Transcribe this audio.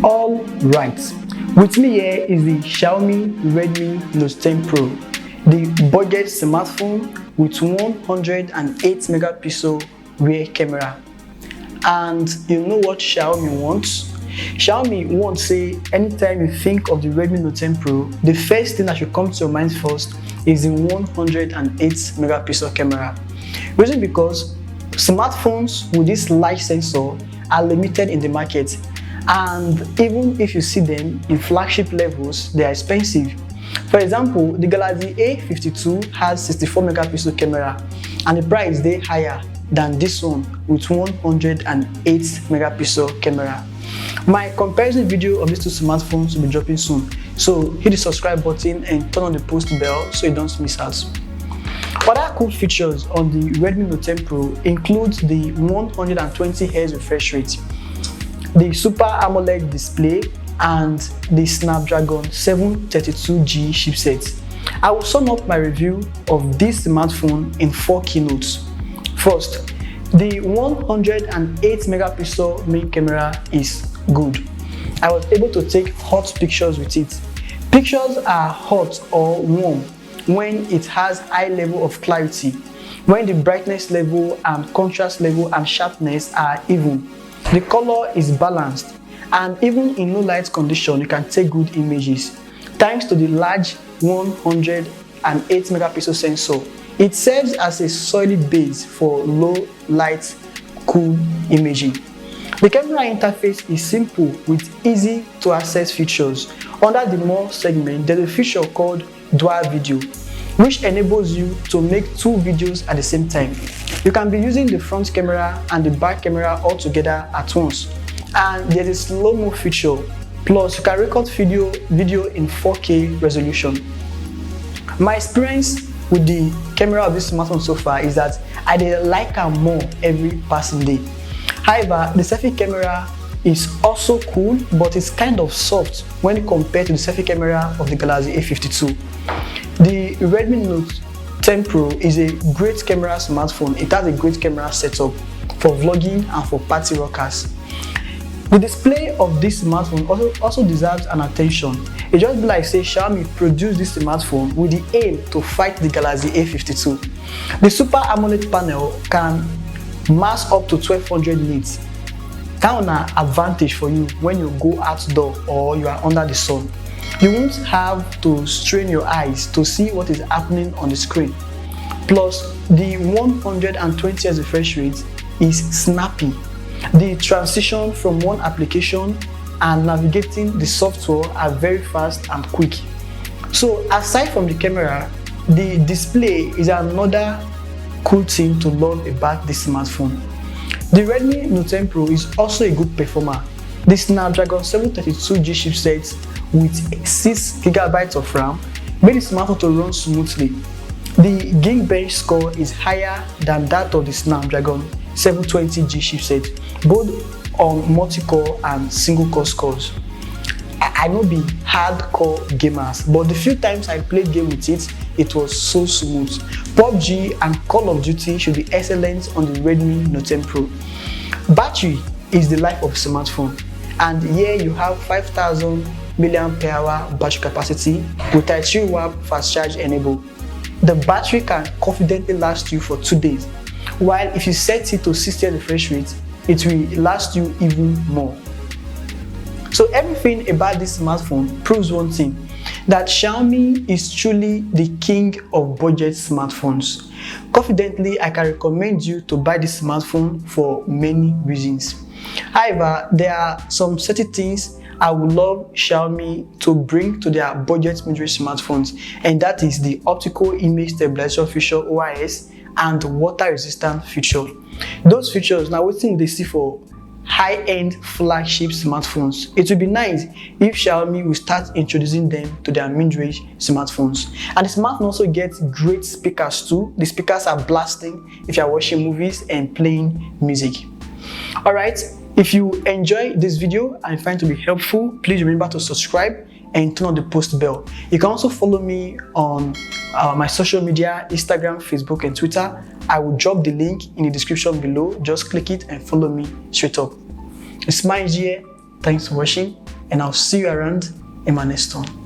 All right, with me here is the Xiaomi Redmi Note 10 Pro, the budget smartphone with 108 megapixel rear camera. And you know what Xiaomi wants? Xiaomi wants say anytime you think of the Redmi Note 10 Pro, the first thing that should come to your mind first is the 108 megapixel camera. Reason because smartphones with this large sensor are limited in the market, and even if you see them in flagship levels, they are expensive. For example, the Galaxy A52 has 64 megapixel camera and the price is higher than this one with 108 megapixel camera. My comparison video of these two smartphones will be dropping soon, so hit the subscribe button and turn on the post bell so you don't miss out. Other cool features on the Redmi Note 10 Pro include the 120Hz refresh rate, the Super AMOLED display, and the Snapdragon 732G chipset. I will sum up my review of this smartphone in 4 keynotes. First, the 108 megapixel main camera is good. I was able to take hot pictures with it. Pictures are hot or warm when it has high level of clarity, when the brightness level and contrast level and sharpness are even, the color is balanced, and even in low light condition you can take good images. Thanks to the large 108 megapixel sensor, it serves as a solid base for low light cool imaging. The camera interface is simple with easy to access features. Under the more segment, there is a feature called dual video, which enables you to make 2 videos at the same time. You can be using the front camera and the back camera all together at once. And there's a slow-mo feature, plus you can record video in 4K resolution. My experience with the camera of this smartphone so far is that I like it more every passing day. However, the selfie camera is also cool, but it's kind of soft when compared to the selfie camera of the Galaxy A52. The Redmi Note 10 Pro is a great camera smartphone. It has a great camera setup for vlogging and for party rockers. The display of this smartphone also deserves an attention. It just be like say Xiaomi produced this smartphone with the aim to fight the Galaxy A52. The Super AMOLED panel can mask up to 1200 nits. That's an advantage for you when you go outdoor or you are under the sun. You won't have to strain your eyes to see what is happening on the screen. Plus, the 120Hz refresh rate is snappy. The transition from one application and navigating the software are very fast and quick. So aside from the camera, the display is another cool thing to love about this smartphone. The Redmi Note 10 Pro is also a good performer. The Snapdragon 732G chipset with 6GB of RAM made the smartphone to run smoothly. The Geekbench score is higher than that of the Snapdragon 720G chipset, both on multi-core and single-core scores. I know be hardcore gamers, but the few times I played game with it, it was so smooth. PUBG and Call of Duty should be excellent on the Redmi Note 10 Pro. Battery is the life of a smartphone, and here you have 5000 mAh battery capacity with a 3W fast charge enabled. The battery can confidently last you for 2 days, while if you set it to 60Hz refresh rate, it will last you even more. So everything about this smartphone proves one thing, that Xiaomi is truly the king of budget smartphones. Confidently, I can recommend you to buy this smartphone for many reasons. However, there are some certain things I would love Xiaomi to bring to their budget mid-range smartphones, and that is the optical image stabilization feature OIS and water resistant feature. Those features now what thing they see for high-end flagship smartphones. It would be nice if Xiaomi will start introducing them to their mid-range smartphones. And the smartphone also gets great speakers too. The speakers are blasting if you are watching movies and playing music. Alright, if you enjoy this video and find it to be helpful, please remember to subscribe and turn on the post bell. You can also follow me on my social media, Instagram, Facebook and Twitter. I will drop the link in the description below. Just click it and follow me straight up. It's Mine here. Thanks for watching. and I'll see you around in my next one.